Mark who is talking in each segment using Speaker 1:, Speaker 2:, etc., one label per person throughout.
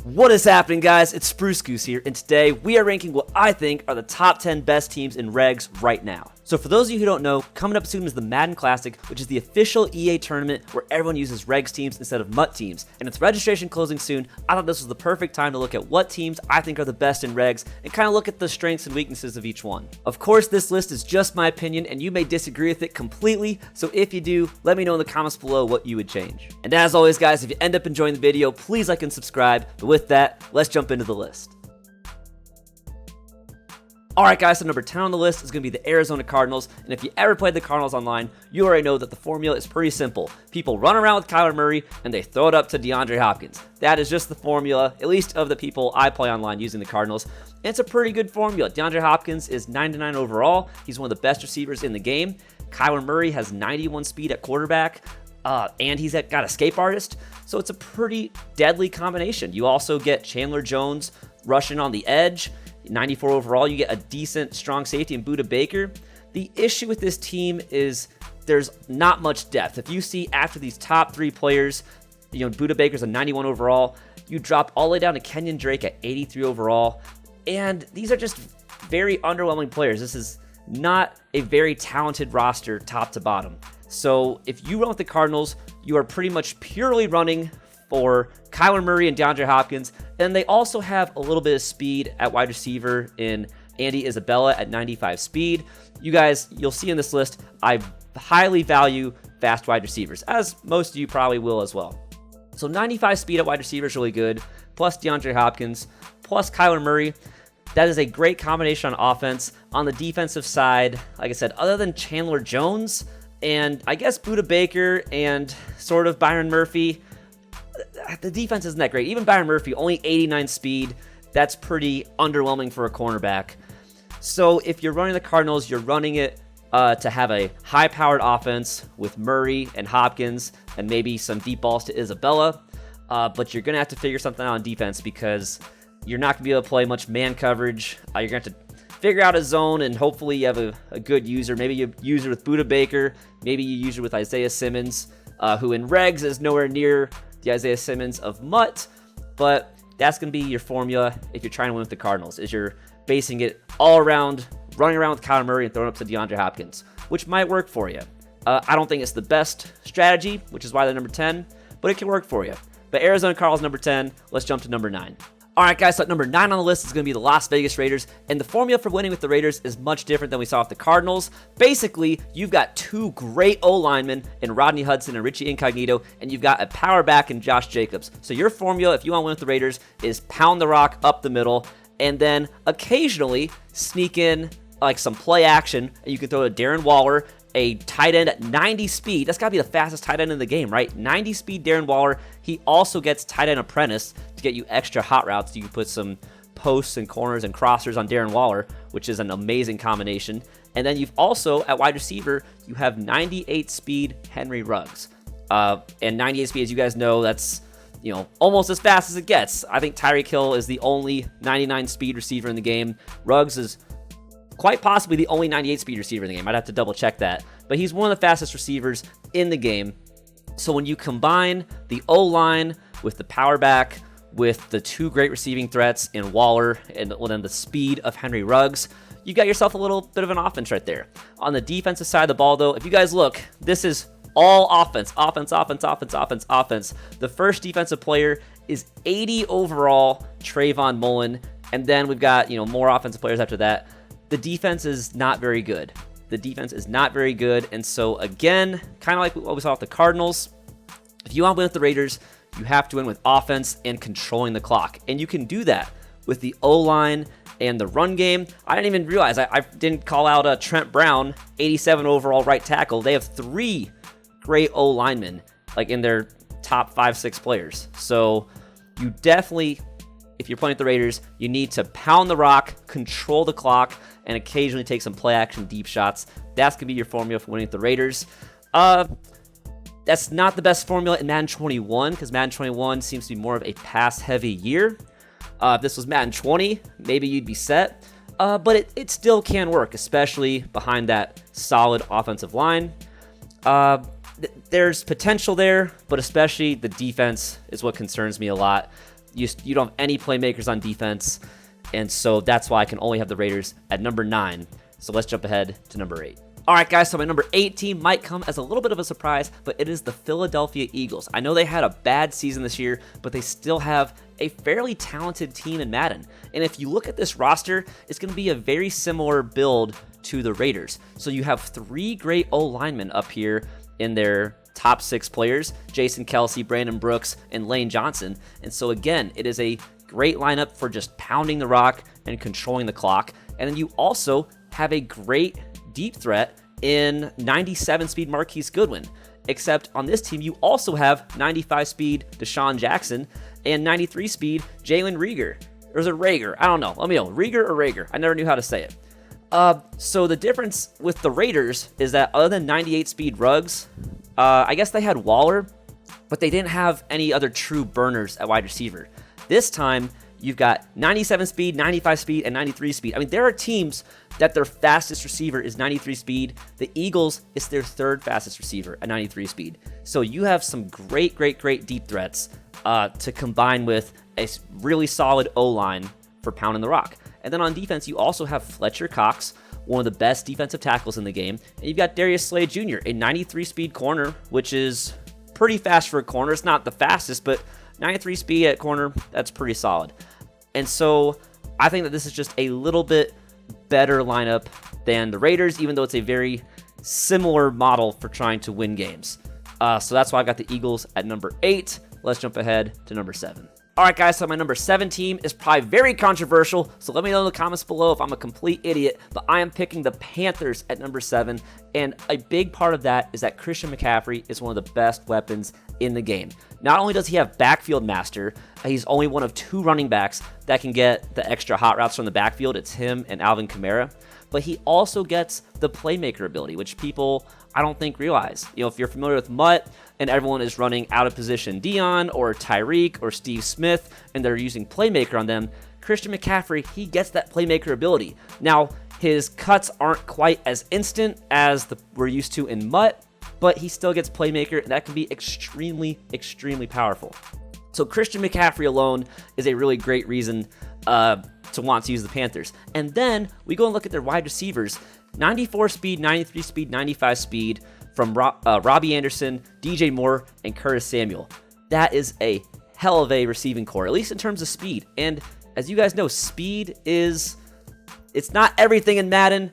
Speaker 1: What is happening, guys? It's Spruce Goose here, and today we are ranking what I think are the top 10 best teams in Regs right now. So for those of you who don't know, coming up soon is the Madden Classic, which is the official EA tournament where everyone uses Regs teams instead of MUT teams. And it's registration closing soon. I thought this was the perfect time to look at what teams I think are the best in Regs and kind of look at the strengths and weaknesses of each one. Of course, this list is just my opinion and you may disagree with it completely, so if you do, let me know in the comments below what you would change. And as always, guys, if you end up enjoying the video, please like and subscribe. But with that, let's jump into the list. Alright guys, so number 10 on the list is going to be the Arizona Cardinals, and if you ever played the Cardinals online, you already know that the formula is pretty simple. People run around with Kyler Murray, and they throw it up to DeAndre Hopkins. That is just the formula, at least of the people I play online using the Cardinals, and it's a pretty good formula. DeAndre Hopkins is 99 overall, he's one of the best receivers in the game. Kyler Murray has 91 speed at quarterback, and he's got escape artist, so it's a pretty deadly combination. You also get Chandler Jones rushing on the edge, 94 overall. You get a decent, strong safety in Budda Baker. The issue with this team is there's not much depth. If you see after these top three players, Budda Baker's a 91 overall, you drop all the way down to Kenyon Drake at 83 overall, and these are just very underwhelming players. This is not a very talented roster top to bottom. So if you run with the Cardinals, you are pretty much purely running for Kyler Murray and DeAndre Hopkins, and they also have a little bit of speed at wide receiver in Andy Isabella at 95 speed. You guys, you'll see in this list, I highly value fast wide receivers, as most of you probably will as well. So 95 speed at wide receiver is really good, plus DeAndre Hopkins, plus Kyler Murray. That is a great combination on offense. On the defensive side, like I said, other than Chandler Jones, and I guess Budda Baker and sort of Byron Murphy, the defense isn't that great. Even Byron Murphy, only 89 speed. That's pretty underwhelming for a cornerback. So if you're running the Cardinals, you're running it to have a high-powered offense with Murray and Hopkins and maybe some deep balls to Isabella. But you're going to have to figure something out on defense because you're not going to be able to play much man coverage. You're going to have to figure out a zone, and hopefully you have a good user. Maybe you use it with Budda Baker. Maybe you use it with Isaiah Simmons, who in Regs is nowhere near the Isaiah Simmons of MUT, but that's going to be your formula if you're trying to win with the Cardinals, is you're basing it all around running around with Kyler Murray and throwing up to DeAndre Hopkins, which might work for you. I don't think it's the best strategy, which is why they're number 10, but it can work for you. But Arizona Cardinals number 10, let's jump to number 9. Alright guys, so at number 9 on the list is going to be the Las Vegas Raiders, and the formula for winning with the Raiders is much different than we saw with the Cardinals. Basically, you've got two great O-linemen in Rodney Hudson and Richie Incognito, and you've got a power back in Josh Jacobs. So your formula, if you want to win with the Raiders, is pound the rock up the middle, and then occasionally sneak in like some play action, and you can throw to Darren Waller, a tight end at 90 speed. That's got to be the fastest tight end in the game, right? 90 speed Darren Waller. He also gets tight end apprentice to get you extra hot routes. You can put some posts and corners and crossers on Darren Waller, which is an amazing combination. And then you've also, at wide receiver, you have 98 speed Henry Ruggs. And 98 speed, as you guys know, that's almost as fast as it gets. I think Tyreek Hill is the only 99 speed receiver in the game. Ruggs is quite possibly the only 98 speed receiver in the game. I'd have to double check that. But he's one of the fastest receivers in the game. So when you combine the O-line with the power back, with the two great receiving threats in Waller and then the speed of Henry Ruggs, you got yourself a little bit of an offense right there. On the defensive side of the ball, though, if you guys look, this is all offense. Offense. The first defensive player is 80 overall, Trayvon Mullen. And then we've got, more offensive players after that. The defense is not very good. And so again, kind of like what we saw with the Cardinals, if you want to win with the Raiders, you have to win with offense and controlling the clock. And you can do that with the O-line and the run game. I didn't even realize, I didn't call out Trent Brown, 87 overall right tackle. They have 3 great O-linemen like in their top 5-6 players. So you definitely, if you're playing with the Raiders, you need to pound the rock, control the clock, and occasionally take some play action deep shots. That's going to be your formula for winning with the Raiders. That's not the best formula in Madden 21, because Madden 21 seems to be more of a pass-heavy year. If this was Madden 20, maybe you'd be set. But it still can work, especially behind that solid offensive line. There's potential there, but especially the defense is what concerns me a lot. You don't have any playmakers on defense, and so that's why I can only have the Raiders at number 9. So let's jump ahead to number 8. All right, guys, so my number 8 team might come as a little bit of a surprise, but it is the Philadelphia Eagles. I know they had a bad season this year, but they still have a fairly talented team in Madden. And if you look at this roster, it's going to be a very similar build to the Raiders. So you have 3 great O-linemen up here in their top 6 players: Jason Kelce, Brandon Brooks, and Lane Johnson. And so again, it is a great lineup for just pounding the rock and controlling the clock. And then you also have a great deep threat in 97 speed Marquise Goodwin. Except on this team, you also have 95 speed Deshaun Jackson and 93 speed Jalen Reagor. Or is it Rager? I don't know. Let me know. Reagor or Rager? I never knew how to say it. So the difference with the Raiders is that other than 98 speed Ruggs, I guess they had Waller, but they didn't have any other true burners at wide receiver. This time, you've got 97 speed, 95 speed, and 93 speed. I mean, there are teams that their fastest receiver is 93 speed. The Eagles is their 3rd fastest receiver at 93 speed. So you have some great deep threats to combine with a really solid O-line for pounding the rock. And then on defense, you also have Fletcher Cox, one of the best defensive tackles in the game. And you've got Darius Slade Jr., a 93 speed corner, which is pretty fast for a corner. It's not the fastest, but 93 speed at corner, that's pretty solid. And so I think that this is just a little bit better lineup than the Raiders, even though it's a very similar model for trying to win games. So that's why I got the Eagles at number 8. Let's jump ahead to number 7. All right, guys, so my number 7 team is probably very controversial, so let me know in the comments below if I'm a complete idiot, but I am picking the Panthers at number 7, and a big part of that is that Christian McCaffrey is one of the best weapons in the game. Not only does he have backfield master, he's only one of 2 running backs that can get the extra hot routes from the backfield. It's him and Alvin Kamara, but he also gets the playmaker ability, which people I don't think realize. You know, if you're familiar with Mutt and everyone is running out of position Dion or Tyreek or Steve Smith and they're using playmaker on them, Christian McCaffrey, he gets that playmaker ability. Now, his cuts aren't quite as instant as we're used to in Mutt, but he still gets playmaker, and that can be extremely powerful. So Christian McCaffrey alone is a really great reason to want to use the Panthers. And then we go and look at their wide receivers. 94 speed, 93 speed, 95 speed from Robbie Anderson, DJ Moore, and Curtis Samuel. That is a hell of a receiving core, at least in terms of speed. And as you guys know, speed it's not everything in Madden,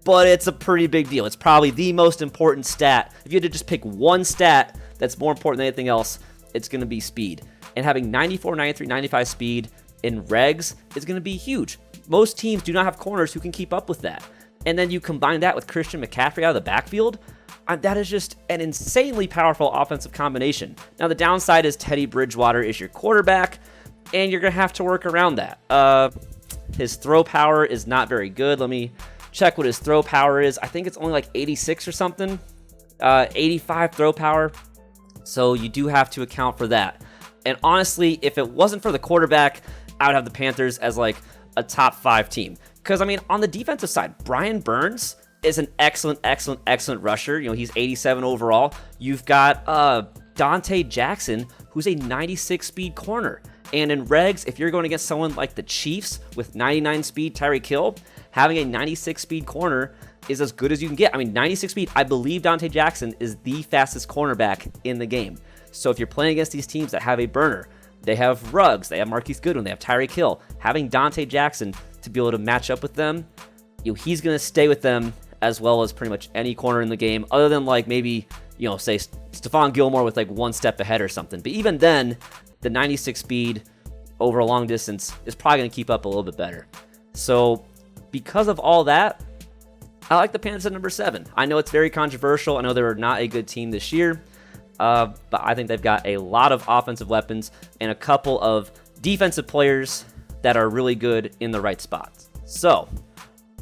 Speaker 1: but it's a pretty big deal. It's probably the most important stat. If you had to just pick one stat that's more important than anything else, it's going to be speed. And having 94, 93, 95 speed in Regs is going to be huge. Most teams do not have corners who can keep up with that. And then you combine that with Christian McCaffrey out of the backfield, that is just an insanely powerful offensive combination. Now, the downside is Teddy Bridgewater is your quarterback, and you're going to have to work around that. His throw power is not very good. Let me check what his throw power is. I think it's only like 86 or something. 85 throw power. So you do have to account for that. And honestly, if it wasn't for the quarterback, I would have the Panthers as like a top 5 team. Because, I mean, on the defensive side, Brian Burns is an excellent rusher. You know, he's 87 overall. You've got Dante Jackson, who's a 96 speed corner. And in Regs, if you're going against someone like the Chiefs with 99 speed Tyreek Hill, having a 96 speed corner is as good as you can get. I mean, 96 speed, I believe Dante Jackson is the fastest cornerback in the game. So if you're playing against these teams that have a burner, they have Ruggs, they have Marquise Goodwin, they have Tyreek Hill, having Dante Jackson to be able to match up with them, he's going to stay with them as well as pretty much any corner in the game, other than like maybe, say Stephon Gilmore with like one step ahead or something. But even then, the 96 speed over a long distance is probably going to keep up a little bit better. So because of all that, I like the Panthers at number 7. I know it's very controversial. I know they were not a good team this year, but I think they've got a lot of offensive weapons and a couple of defensive players that are really good in the right spots. So,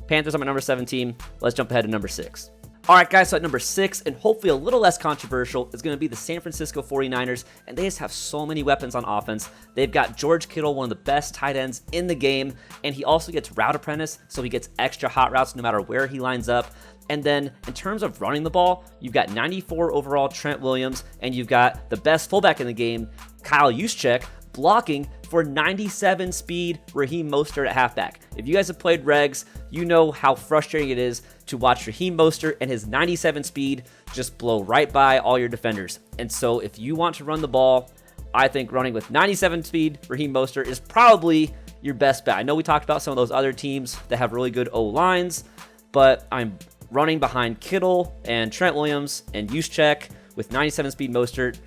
Speaker 1: Panthers are my number 7 team. Let's jump ahead to number 6. All right, guys, so at number 6, and hopefully a little less controversial, is going to be the San Francisco 49ers, and they just have so many weapons on offense. They've got George Kittle, one of the best tight ends in the game, and he also gets route apprentice, so he gets extra hot routes no matter where he lines up. And then in terms of running the ball, you've got 94 overall Trent Williams, and you've got the best fullback in the game, Kyle Juszczyk, blocking for 97 speed Raheem Mostert at halfback. If you guys have played Regs, you know how frustrating it is to watch Raheem Mostert and his 97 speed just blow right by all your defenders. And so if you want to run the ball, I think running with 97 speed Raheem Mostert is probably your best bet. I know we talked about some of those other teams that have really good O-lines, but I'm running behind Kittle and Trent Williams and Juszczyk with 97 speed Mostert.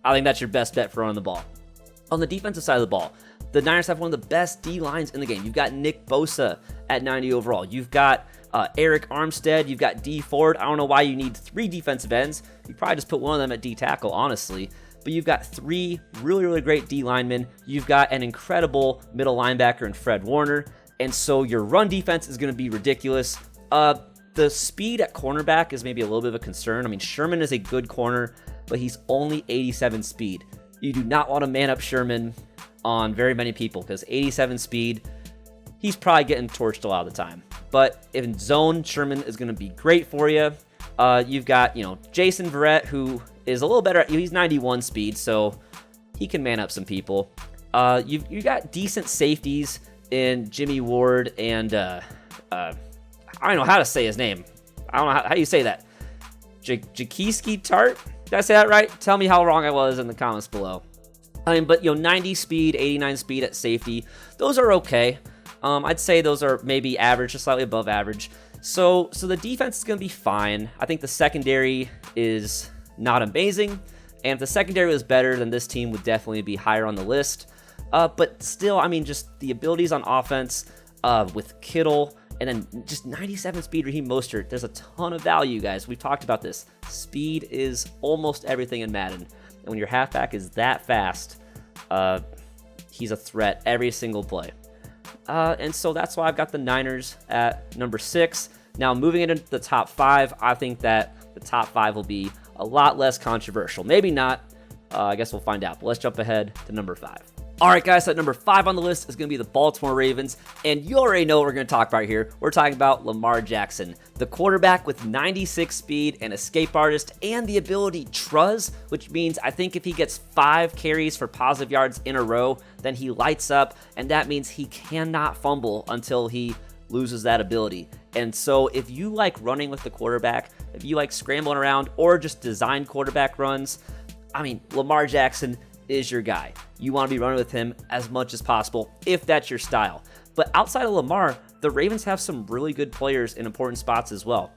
Speaker 1: I think that's your best bet for running the ball. On the defensive side of the ball, the Niners have one of the best D-lines in the game. You've got Nick Bosa at 90 overall. You've got Eric Armstead. You've got D Ford. I don't know why you need 3 defensive ends. You probably just put one of them at D tackle, honestly. But you've got 3 really, really great D linemen. You've got an incredible middle linebacker in Fred Warner. And so your run defense is going to be ridiculous. The speed at cornerback is maybe a little bit of a concern. I mean, Sherman is a good corner, but he's only 87 speed. You do not want to man up Sherman on very many people because 87 speed, he's probably getting torched a lot of the time. But in zone, Sherman is going to be great for you. You've got, Jason Verrett, who is a little better. He's 91 speed, so he can man up some people. You got decent safeties in Jimmy Ward and I don't know how to say his name. I don't know how do you say that. Jaquiski Tart? Did I say that right? Tell me how wrong I was in the comments below. But 90 speed, 89 speed at safety, those are okay. I'd say those are maybe average, just slightly above average. So the defense is going to be fine. I think the secondary is not amazing. And if the secondary was better, then this team would definitely be higher on the list. But still, I mean, just the abilities on offense with Kittle and then just 97 speed Raheem Mostert. There's a ton of value, guys. We've talked about this. Speed is almost everything in Madden. And when your halfback is that fast, he's a threat every single play. And so that's why I've got the Niners at number 6. Now, moving into the top 5, I think that the top 5 will be a lot less controversial. Maybe not. I guess we'll find out. But let's jump ahead to number 5. All right, guys, so at number 5 on the list is going to be the Baltimore Ravens, and you already know what we're going to talk about here. We're talking about Lamar Jackson, the quarterback with 96 speed, an escape artist, and the ability Truz, which means I think if he gets 5 carries for positive yards in a row, then he lights up, and that means he cannot fumble until he loses that ability. And so if you like running with the quarterback, if you like scrambling around or just design quarterback runs, I mean, Lamar Jackson is your guy. You want to be running with him as much as possible if that's your style. But outside of Lamar, the Ravens have some really good players in important spots as well.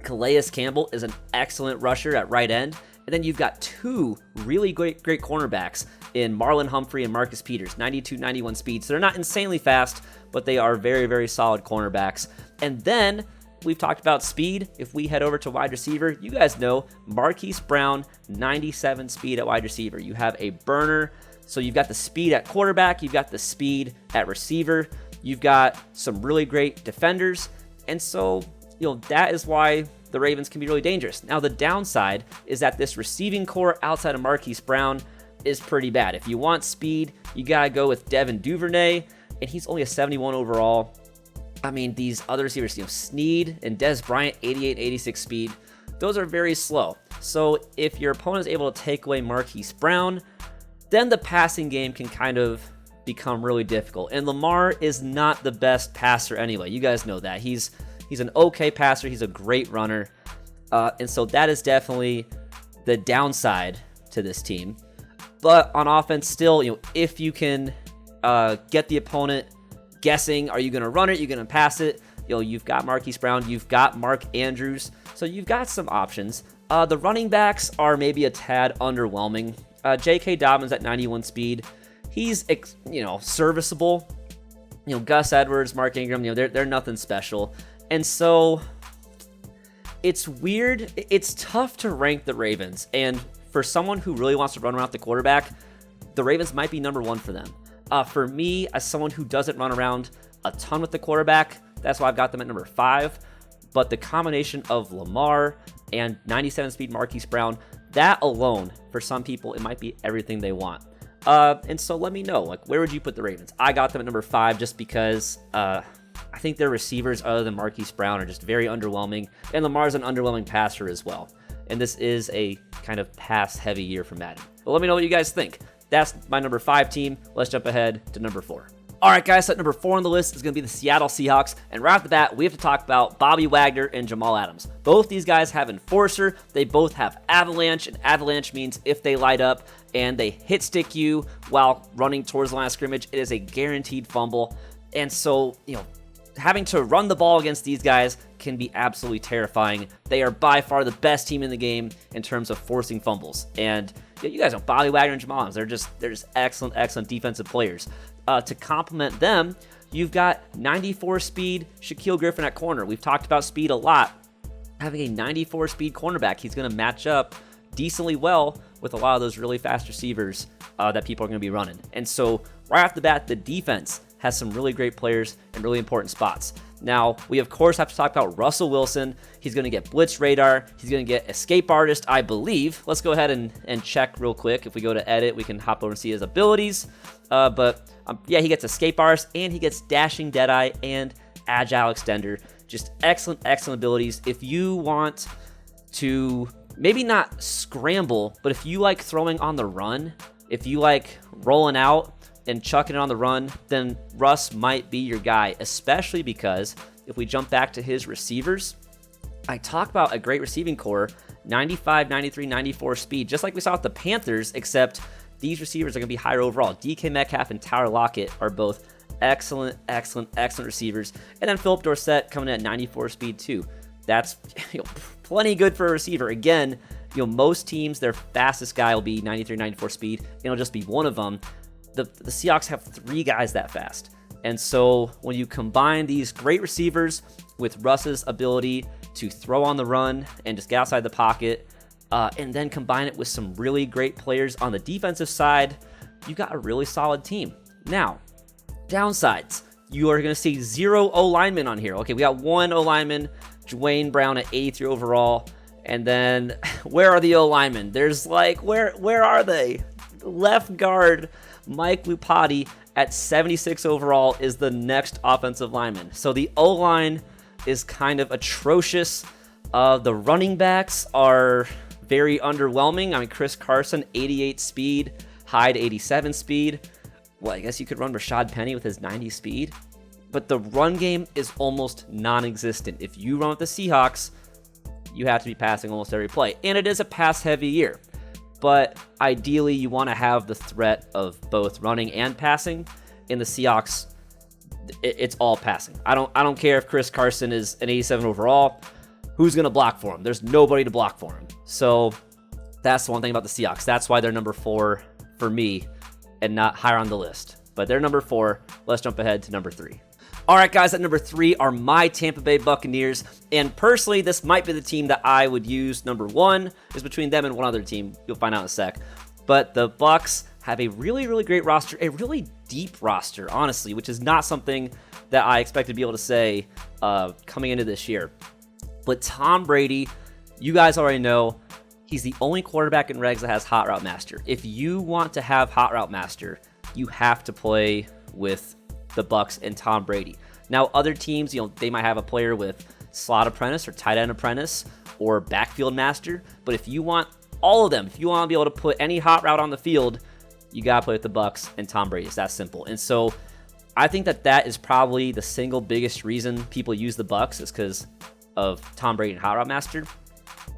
Speaker 1: Calais Campbell is an excellent rusher at right end. And then you've got 2 really great cornerbacks in Marlon Humphrey and Marcus Peters, 92, 91 speed. So they're not insanely fast, but they are very, very solid cornerbacks. And then we've talked about speed. If we head over to wide receiver, you guys know Marquise Brown, 97 speed at wide receiver. You have a burner. So you've got the speed at quarterback. You've got the speed at receiver. You've got some really great defenders. And so, that is why the Ravens can be really dangerous. Now, the downside is that this receiving core outside of Marquise Brown is pretty bad. If you want speed, you got to go with Devin Duvernay, and he's only a 71 overall. I mean, these other receivers, Snead and Dez Bryant, 88, 86 speed, those are very slow. So if your opponent is able to take away Marquise Brown, then the passing game can kind of become really difficult. And Lamar is not the best passer anyway. You guys know that. He's an okay passer. He's a great runner. And so that is definitely the downside to this team. But on offense, still, if you can get the opponent guessing, are you going to run it? Are you going to pass it? You've got Marquise Brown. You've got Mark Andrews. So you've got some options. The running backs are maybe a tad underwhelming. J.K. Dobbins at 91 speed. He's, serviceable. Gus Edwards, Mark Ingram, they're nothing special. And so it's weird. It's tough to rank the Ravens. And for someone who really wants to run around the quarterback, the Ravens might be number 1 for them. For me, as someone who doesn't run around a ton with the quarterback, that's why I've got them at number 5. But the combination of Lamar and 97 speed Marquise Brown, that alone, for some people, it might be everything they want. And so let me know, where would you put the Ravens? I got them at number 5 just because I think their receivers, other than Marquise Brown, are just very underwhelming. And Lamar's an underwhelming passer as well. And this is a kind of pass-heavy year for Madden. But let me know what you guys think. that's my number 5 team. Let's jump ahead to number 4. All right, guys, so at number 4 on the list is going to be the Seattle Seahawks. And right off the bat, we have to talk about Bobby Wagner and Jamal Adams. Both these guys have Enforcer. They both have Avalanche, and Avalanche means if they light up and they hit stick you while running towards the line of scrimmage, it is a guaranteed fumble. And so, having to run the ball against these guys can be absolutely terrifying. They are by far the best team in the game in terms of forcing fumbles. And you guys know Bobby Wagner and Jamal Adams. They're just excellent defensive players. To complement them, you've got 94 speed Shaquille Griffin at corner. We've talked about speed a lot. Having a 94 speed cornerback, he's going to match up decently well with a lot of those really fast receivers that people are going to be running. And so right off the bat, the defense has some really great players in really important spots. Now, we of course have to talk about Russell Wilson. He's going to get blitz radar. He's going to get escape artist, I believe. Let's go ahead and check real quick. If we go to edit, we can hop over and see his abilities. Yeah, he gets escape artist, and he gets dashing deadeye and agile extender. Just excellent abilities. If you want to maybe not scramble, but if you like throwing on the run, if you like rolling out and chucking it on the run, then Russ might be your guy, especially because if we jump back to his receivers, I talk about a great receiving core, 95, 93, 94 speed, just like we saw with the Panthers, except these receivers are going to be higher overall. DK Metcalf and Tyler Lockett are both excellent receivers. And then Philip Dorsett coming in at 94 speed too. That's plenty good for a receiver. Again, most teams, their fastest guy will be 93, 94 speed. It'll just be one of them. The Seahawks have 3 guys that fast. And so when you combine these great receivers with Russ's ability to throw on the run and just get outside the pocket, and then combine it with some really great players on the defensive side, you got a really solid team. Now, downsides. You are going to see 0 O-linemen on here. Okay, we got 1 O-lineman, Dwayne Brown at 83 overall. And then, where are the O-linemen? There's where are they? Left guard Mike Lupati at 76 overall is the next offensive lineman. So the O-line is kind of atrocious. The running backs are very underwhelming. I mean, Chris Carson, 88 speed, Hyde, 87 speed. Well, I guess you could run Rashad Penny with his 90 speed. But the run game is almost non-existent. If you run with the Seahawks, you have to be passing almost every play. And it is a pass-heavy year. But ideally, you want to have the threat of both running and passing. In the Seahawks, it's all passing. I don't care if Chris Carson is an 87 overall. Who's going to block for him? There's nobody to block for him. So that's the one thing about the Seahawks. That's why they're number 4 for me and not higher on the list. But they're number 4. Let's jump ahead to number 3. All right, guys, at number 3 are my Tampa Bay Buccaneers. And personally, this might be the team that I would use. Number 1 is between them and one other team. You'll find out in a sec. But the Bucs have a really great roster, a really deep roster, honestly, which is not something that I expected to be able to say coming into this year. But Tom Brady, you guys already know, he's the only quarterback in Regs that has Hot Route Master. If you want to have Hot Route Master, you have to play with the Bucs and Tom Brady. Now, other teams, they might have a player with slot apprentice or tight end apprentice or backfield master. But if you want all of them, if you want to be able to put any hot route on the field, you got to play with the Bucs and Tom Brady. It's that simple. And so I think that is probably the single biggest reason people use the Bucs is because of Tom Brady and hot route master.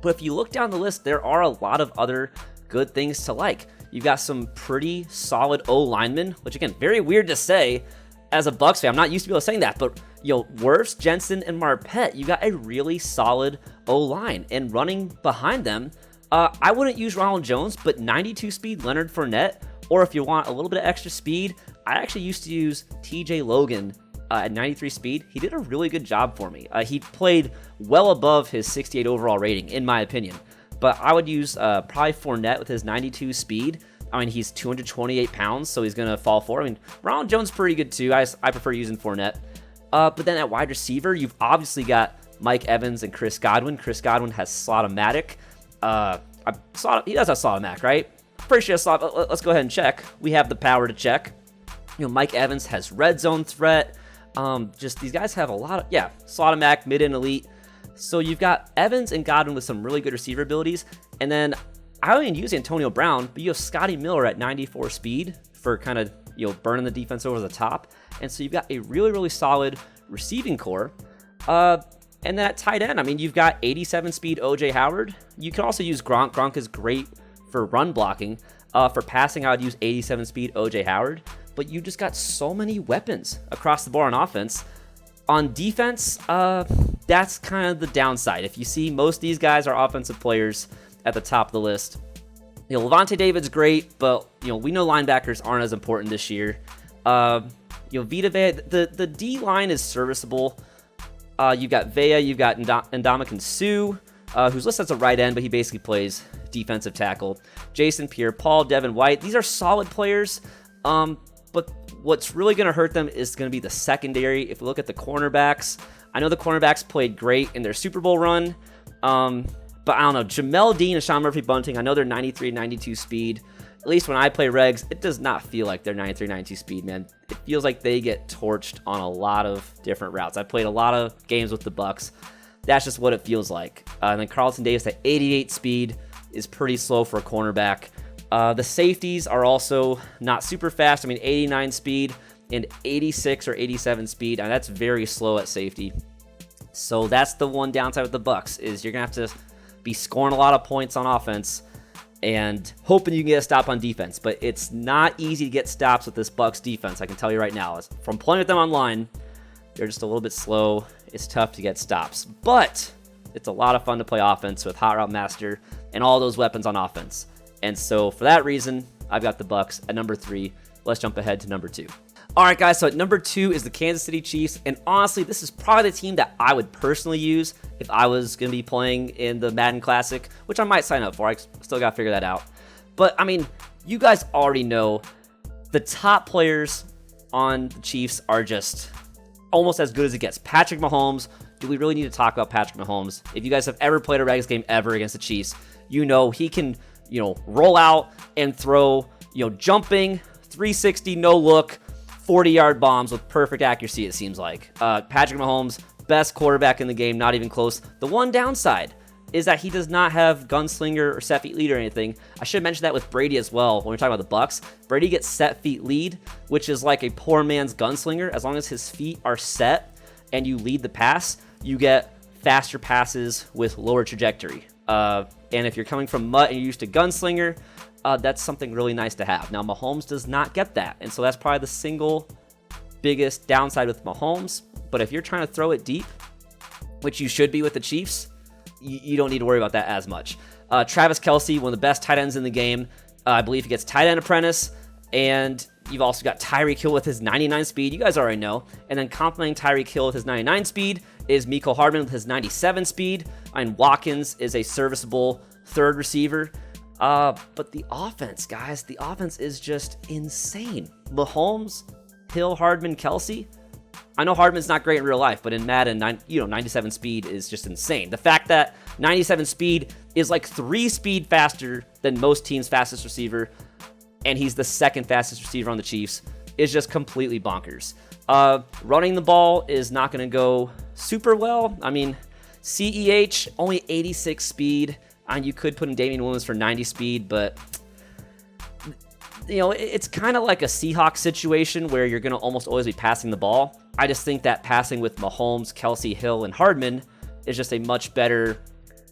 Speaker 1: But if you look down the list, there are a lot of other good things to like. You've got some pretty solid O-linemen, which again, very weird to say as a Bucs fan. I'm not used to be able to saying that, but Wirfs, Jensen, and Marpet, you got a really solid O-line. And running behind them, I wouldn't use Ronald Jones, but 92 speed Leonard Fournette, or if you want a little bit of extra speed, I actually used to use TJ Logan at 93 speed. He did a really good job for me. He played well above his 68 overall rating, in my opinion. But I would use probably Fournette with his 92 speed. I mean, he's 228 pounds, so he's going to fall forward. I mean, Ronald Jones is pretty good too. I prefer using Fournette. But then at wide receiver, you've obviously got Mike Evans and Chris Godwin. Chris Godwin has Slot-O-Matic. He does have Slot-O-Matic, right? Pretty sure Slot. Let's go ahead and check. We have the power to check. Mike Evans has red zone threat. Just these guys have a lot of, Slot-O-Matic, mid and elite. So you've got Evans and Godwin with some really good receiver abilities. And then I don't even use Antonio Brown, but you have Scotty Miller at 94 speed for kind of, burning the defense over the top. And so you've got a really, really solid receiving core. And then at tight end, I mean, you've got 87 speed OJ Howard. You can also use Gronk. Gronk is great for run blocking. For passing, I would use 87 speed OJ Howard. But you just got so many weapons across the board on offense. On defense, that's kind of the downside. If you see, most of these guys are offensive players at the top of the list. Levante David's great, but we know linebackers aren't as important this year. Vita Vea, the D line is serviceable. You've got Vea, you've got Ndamukong Suh, who's listed as a right end, but he basically plays defensive tackle. Jason Pierre-Paul, Devin White, these are solid players. But what's really going to hurt them is going to be the secondary. If we look at the cornerbacks, I know the cornerbacks played great in their Super Bowl run. But I don't know, Jamel Dean and Sean Murphy-Bunting, I know they're 93, 92 speed. At least when I play Regs, it does not feel like they're 93, 92 speed, man. It feels like they get torched on a lot of different routes. I played a lot of games with the Bucks. That's just what it feels like. And then Carlton Davis at 88 speed is pretty slow for a cornerback. The safeties are also not super fast. I mean, 89 speed and 86 or 87 speed. And that's very slow at safety. So that's the one downside with the Bucks, is you're going to have to be scoring a lot of points on offense and hoping you can get a stop on defense. But it's not easy to get stops with this Bucks defense, I can tell you right now. From playing with them online, they're just a little bit slow. It's tough to get stops. But it's a lot of fun to play offense with Hot Route Master and all those weapons on offense. And so for that reason, I've got the Bucks at number 3. Let's jump ahead to number 2. All right, guys, so at number 2 is the Kansas City Chiefs, and honestly, this is probably the team that I would personally use if I was going to be playing in the Madden Classic, which I might sign up for. I still got to figure that out. But, I mean, you guys already know the top players on the Chiefs are just almost as good as it gets. Patrick Mahomes, do we really need to talk about Patrick Mahomes? If you guys have ever played a Regs game ever against the Chiefs, you know he can, roll out and throw, jumping, 360, no look, 40-yard bombs with perfect accuracy, it seems like. Patrick Mahomes, best quarterback in the game, not even close. The one downside is that he does not have gunslinger or set feet lead or anything. I should mention that with Brady as well when we're talking about the Bucks. Brady gets set feet lead, which is like a poor man's gunslinger. As long as his feet are set and you lead the pass, you get faster passes with lower trajectory. And if you're coming from Mutt and you're used to gunslinger, that's something really nice to have. Now, Mahomes does not get that, and so that's probably the single biggest downside with Mahomes. But if you're trying to throw it deep, which you should be with the Chiefs, you don't need to worry about that as much. Travis Kelce, one of the best tight ends in the game. I believe he gets tight end apprentice, and you've also got Tyreek Hill with his 99 speed. You guys already know. And then complementing Tyreek Hill with his 99 speed is Mecole Hardman with his 97 speed. And Watkins is a serviceable third receiver. But the offense, guys, the offense is just insane. Mahomes, Hill, Hardman, Kelce. I know Hardman's not great in real life, but in Madden, 97 speed is just insane. The fact that 97 speed is like 3 speed faster than most teams' fastest receiver, and he's the second fastest receiver on the Chiefs, is just completely bonkers. Running the ball is not going to go super well. I mean, CEH, only 86 speed. And you could put in Damian Williams for 90 speed, but it's kind of like a Seahawks situation where you're going to almost always be passing the ball. I just think that passing with Mahomes, Kelce, Hill, and Hardman is just a much better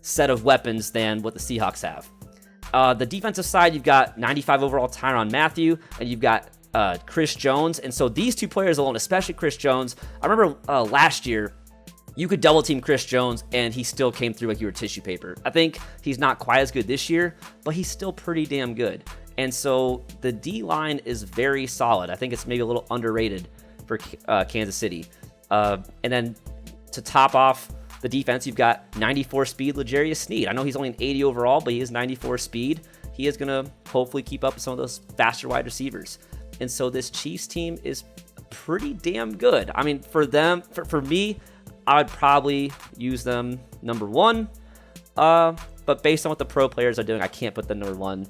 Speaker 1: set of weapons than what the Seahawks have. The defensive side, you've got 95 overall Tyrann Mathieu, and you've got Chris Jones. And so these two players alone, especially Chris Jones, I remember last year, you could double team Chris Jones and he still came through like you were tissue paper. I think he's not quite as good this year, but he's still pretty damn good. And so the D-line is very solid. I think it's maybe a little underrated for Kansas City. And then to top off the defense, you've got 94 speed L'Jarius Sneed. I know he's only an 80 overall, but he is 94 speed. He is going to hopefully keep up with some of those faster wide receivers. And so this Chiefs team is pretty damn good. I mean, for them, for me, I would probably use them number 1. But based on what the pro players are doing, I can't put them number 1.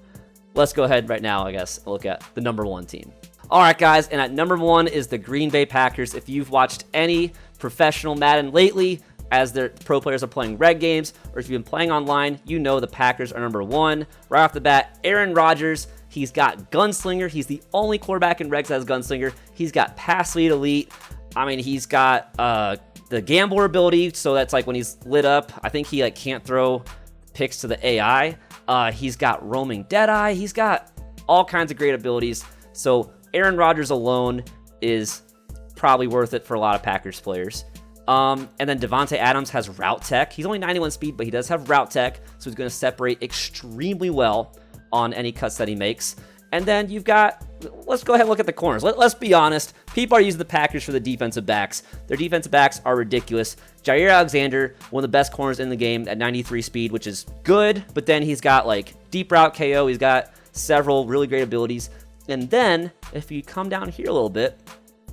Speaker 1: Let's go ahead right now, I guess, and look at the number 1 team. All right, guys, and at number 1 is the Green Bay Packers. If you've watched any professional Madden lately, as their pro players are playing reg games, or if you've been playing online, you know the Packers are number 1. Right off the bat, Aaron Rodgers, he's got Gunslinger. He's the only quarterback in Regs that has Gunslinger. He's got pass lead elite. I mean, he's got the gambler ability, so that's like when he's lit up, I think he like can't throw picks to the AI. He's got roaming Deadeye. He's got all kinds of great abilities. So Aaron Rodgers alone is probably worth it for a lot of Packers players. And then Devontae Adams has route tech. He's only 91 speed, but he does have route tech, so he's going to separate extremely well on any cuts that he makes. And then you've got, let's go ahead and look at the corners. Let's be honest. People are using the Packers for the defensive backs. Their defensive backs are ridiculous. Jair Alexander, one of the best corners in the game at 93 speed, which is good, but then he's got like deep route KO. He's got several really great abilities. And then if you come down here a little bit,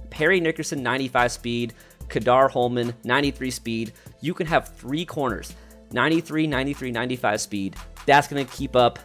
Speaker 1: Perry Nickerson, 95 speed, Kadar Holman, 93 speed. You can have 3 corners, 93, 93, 95 speed. That's going to keep up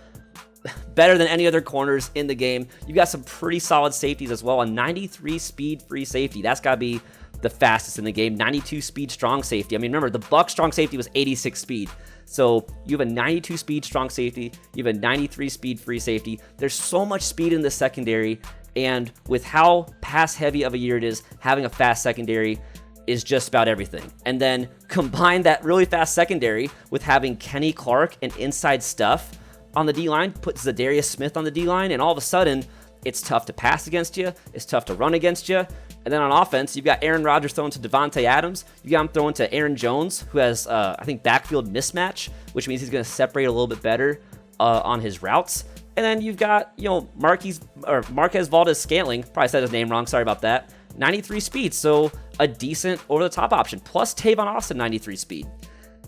Speaker 1: better than any other corners in the game. You got some pretty solid safeties as well. A 93 speed free safety. That's got to be the fastest in the game. 92 speed strong safety. I mean, remember, the Bucs strong safety was 86 speed. So you have a 92 speed strong safety. You have a 93 speed free safety. There's so much speed in the secondary. And with how pass heavy of a year it is, having a fast secondary is just about everything. And then combine that really fast secondary with having Kenny Clark and inside stuff on the D-line, put Zadarius Smith on the D-line, and all of a sudden, it's tough to pass against you, it's tough to run against you. And then on offense, you've got Aaron Rodgers throwing to Devontae Adams, you got him throwing to Aaron Jones, who has, I think, backfield mismatch, which means he's going to separate a little bit better on his routes. And then you've got, Marquez Valdez-Scantling, probably said his name wrong, sorry about that, 93 speed, so a decent over-the-top option, plus Tavon Austin, 93 speed.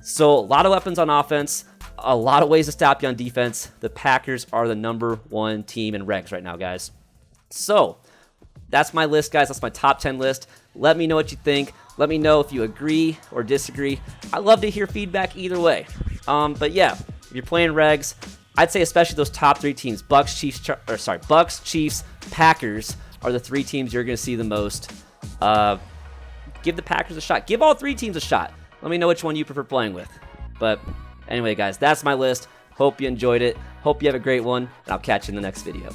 Speaker 1: So a lot of weapons on offense, a lot of ways to stop you on defense. The Packers are the number 1 team in Regs right now, guys. So that's my list, guys. That's my top 10 list. Let me know what you think. Let me know if you agree or disagree. I love to hear feedback either way. But yeah, if you're playing Regs, I'd say especially those top 3 teams, Bucs, Chiefs, Packers are the 3 teams you're going to see the most. Give the Packers a shot. Give all 3 teams a shot. Let me know which one you prefer playing with. But anyway, guys, that's my list. Hope you enjoyed it. Hope you have a great one, and I'll catch you in the next video.